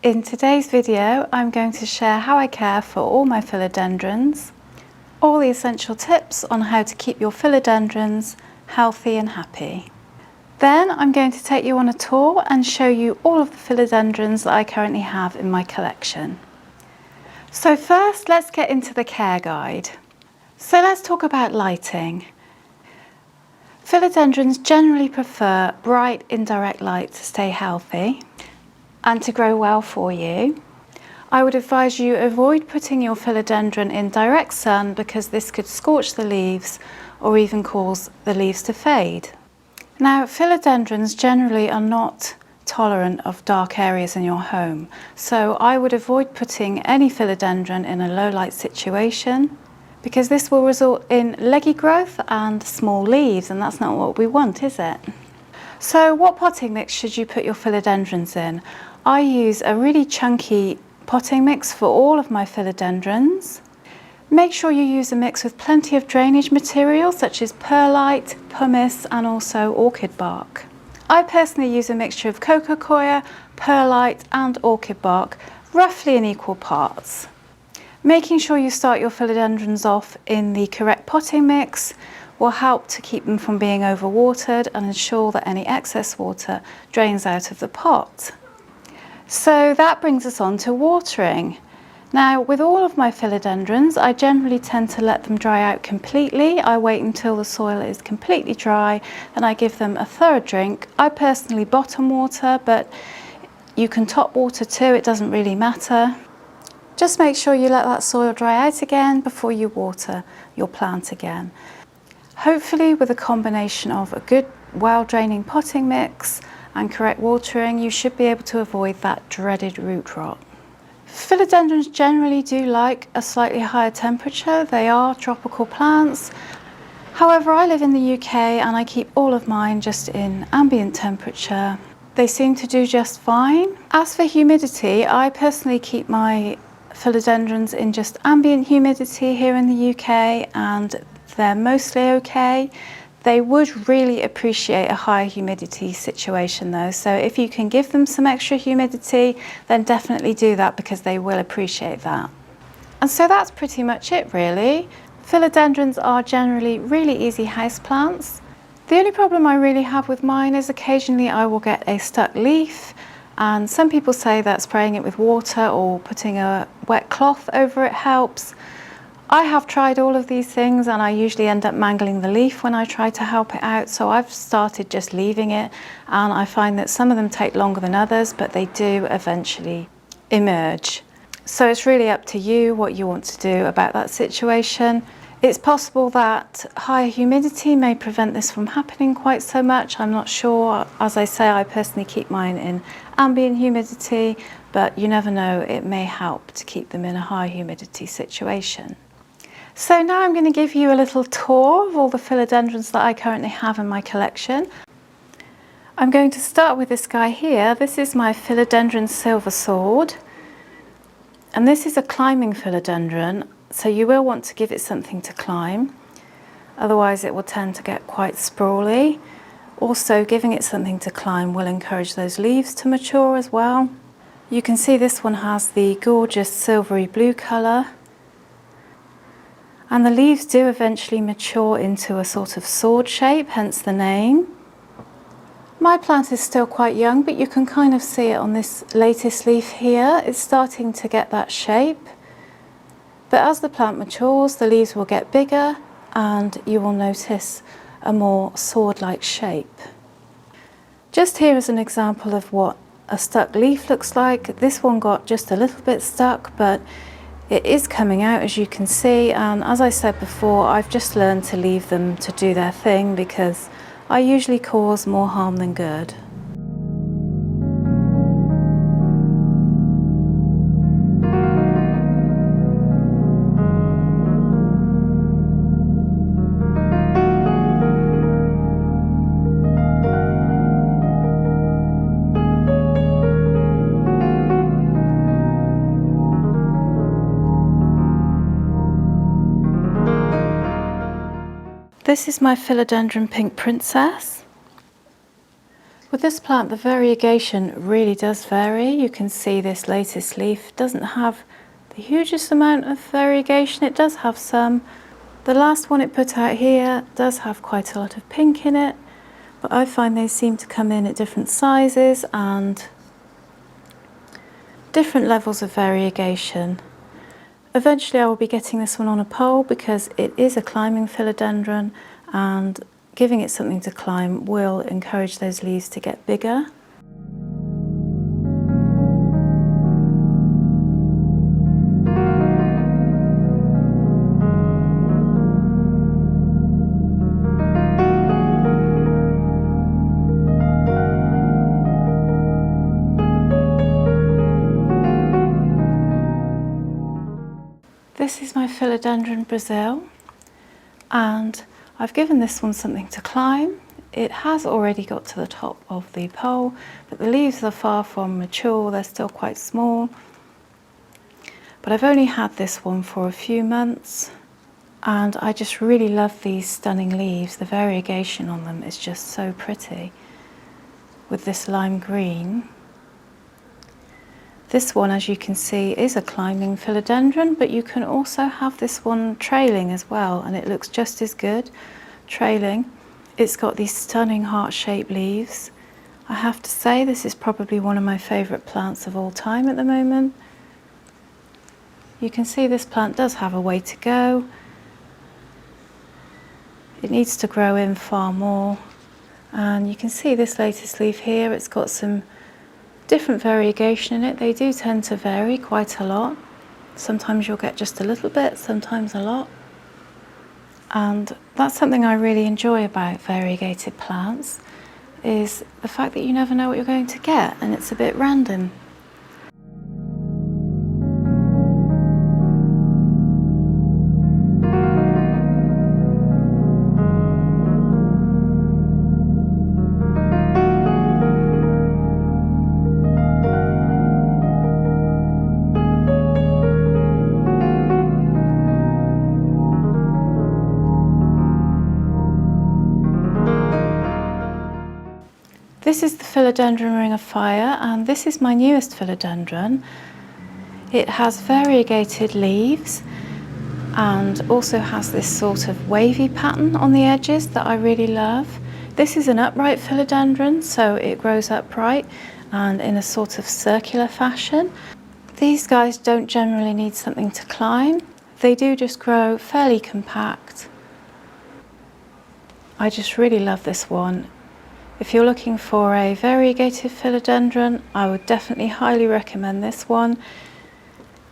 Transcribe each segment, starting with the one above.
In today's video, I'm going to share how I care for all my philodendrons, all the essential tips on how to keep your philodendrons healthy and happy. Then I'm going to take you on a tour and show you all of the philodendrons that I currently have in my collection. So first, let's get into the care guide. So let's talk about lighting. Philodendrons generally prefer bright indirect light to stay healthy and to grow well for you. I would advise you avoid putting your philodendron in direct sun because this could scorch the leaves or even cause the leaves to fade. Now, philodendrons generally are not tolerant of dark areas in your home, so I would avoid putting any philodendron in a low light situation because this will result in leggy growth and small leaves, and that's not what we want, is it? So what potting mix should you put your philodendrons in? I use a really chunky potting mix for all of my philodendrons. Make sure you use a mix with plenty of drainage material such as perlite, pumice and also orchid bark. I personally use a mixture of coco coir, perlite and orchid bark, roughly in equal parts. Making sure you start your philodendrons off in the correct potting mix will help to keep them from being overwatered and ensure that any excess water drains out of the pot. So that brings us on to watering. Now, with all of my philodendrons, I generally tend to let them dry out completely. I wait until the soil is completely dry and I give them a thorough drink. I personally bottom water, but you can top water too, it doesn't really matter. Just make sure you let that soil dry out again before you water your plant again. Hopefully, with a combination of a good, well-draining potting mix and correct watering, you should be able to avoid that dreaded root rot. Philodendrons generally do like a slightly higher temperature. They are tropical plants. However, I live in the UK and I keep all of mine just in ambient temperature. They seem to do just fine. As for humidity, I personally keep my philodendrons in just ambient humidity here in the UK and they're mostly okay. They would really appreciate a higher humidity situation though, so if you can give them some extra humidity, then definitely do that because they will appreciate that. And so that's pretty much it really. Philodendrons are generally really easy houseplants. The only problem I really have with mine is occasionally I will get a stuck leaf, and some people say that spraying it with water or putting a wet cloth over it helps. I have tried all of these things and I usually end up mangling the leaf when I try to help it out, so I've started just leaving it, and I find that some of them take longer than others, but they do eventually emerge. So it's really up to you what you want to do about that situation. It's possible that higher humidity may prevent this from happening quite so much. I'm not sure. As I say, I personally keep mine in ambient humidity, but you never know, it may help to keep them in a high humidity situation. So now I'm going to give you a little tour of all the philodendrons that I currently have in my collection. I'm going to start with this guy here. This is my Philodendron Silver Sword. And this is a climbing philodendron, so you will want to give it something to climb. Otherwise it will tend to get quite sprawly. Also, giving it something to climb will encourage those leaves to mature as well. You can see this one has the gorgeous silvery blue colour. And the leaves do eventually mature into a sort of sword shape, hence the name. My plant is still quite young, but you can kind of see it on this latest leaf here. It's starting to get that shape. But as the plant matures, the leaves will get bigger and you will notice a more sword-like shape. Just here is an example of what a stuck leaf looks like. This one got just a little bit stuck, but it is coming out, as you can see, and as I said before, I've just learned to leave them to do their thing because I usually cause more harm than good. This is my Philodendron Pink Princess. With this plant, the variegation really does vary. You can see this latest leaf doesn't have the hugest amount of variegation. It does have some. The last one it put out here does have quite a lot of pink in it, but I find they seem to come in at different sizes and different levels of variegation. Eventually I will be getting this one on a pole because it is a climbing philodendron, and giving it something to climb will encourage those leaves to get bigger. This is my Philodendron Brazil, and I've given this one something to climb. It has already got to the top of the pole, but the leaves are far from mature, they're still quite small. But I've only had this one for a few months, and I just really love these stunning leaves. The variegation on them is just so pretty with this lime green. This one, as you can see, is a climbing philodendron, but you can also have this one trailing as well, and it looks just as good trailing. It's got these stunning heart-shaped leaves. I have to say, this is probably one of my favourite plants of all time at the moment. You can see this plant does have a way to go. It needs to grow in far more. And you can see this latest leaf here, it's got some different variegation in it. They do tend to vary quite a lot. Sometimes you'll get just a little bit, sometimes a lot. And that's something I really enjoy about variegated plants, is the fact that you never know what you're going to get, and it's a bit random. This is the Philodendron Ring of Fire, and this is my newest philodendron. It has variegated leaves and also has this sort of wavy pattern on the edges that I really love. This is an upright philodendron, so it grows upright and in a sort of circular fashion. These guys don't generally need something to climb. They do just grow fairly compact. I just really love this one. If you're looking for a variegated philodendron, I would definitely highly recommend this one.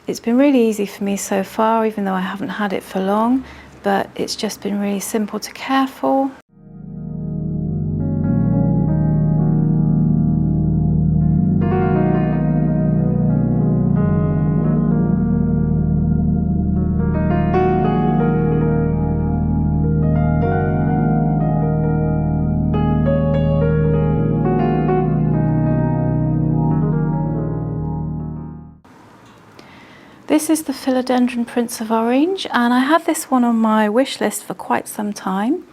It's been really easy for me so far, even though I haven't had it for long, but it's just been really simple to care for. This is the Philodendron Prince of Orange, and I had this one on my wish list for quite some time,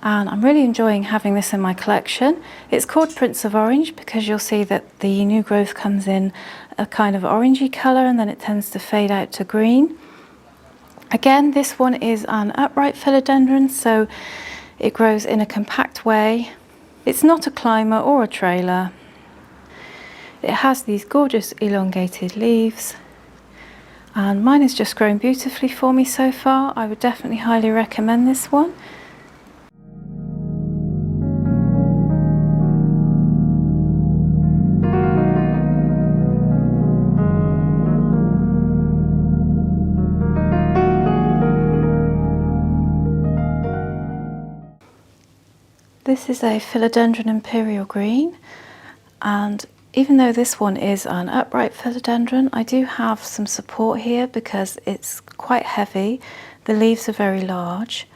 and I'm really enjoying having this in my collection. It's called Prince of Orange because you'll see that the new growth comes in a kind of orangey colour, and then it tends to fade out to green. Again, this one is an upright philodendron, so it grows in a compact way. It's not a climber or a trailer. It has these gorgeous elongated leaves, and mine has just grown beautifully for me so far. I would definitely highly recommend this one. This is a Philodendron Imperial Green, and even though this one is an upright philodendron, I do have some support here because it's quite heavy. The leaves are very large.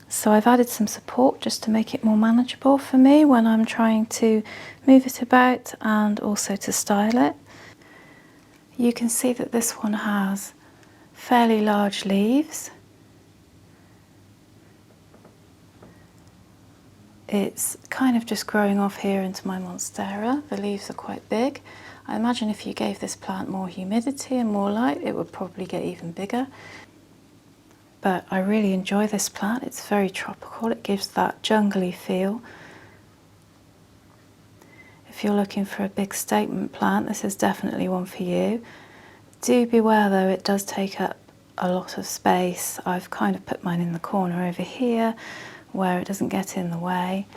So I've added some support just to make it more manageable for me when I'm trying to move it about and also to style it. You can see that this one has fairly large leaves. It's kind of just growing off here into my monstera. The leaves are quite big. I imagine if you gave this plant more humidity and more light, it would probably get even bigger. But I really enjoy this plant. It's very tropical. It gives that jungly feel. If you're looking for a big statement plant, this is definitely one for you. Do beware though, it does take up a lot of space. I've kind of put mine in the corner over here where it doesn't get in the way.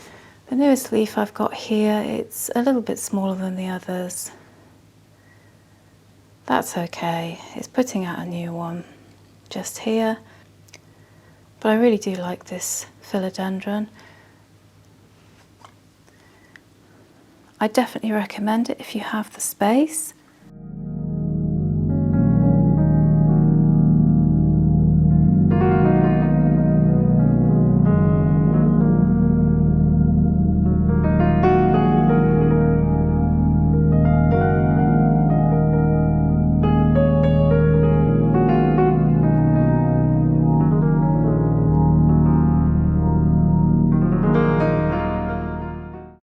The newest leaf I've got here, it's a little bit smaller than the others. That's okay, it's putting out a new one just here. But I really do like this philodendron. I definitely recommend it if you have the space.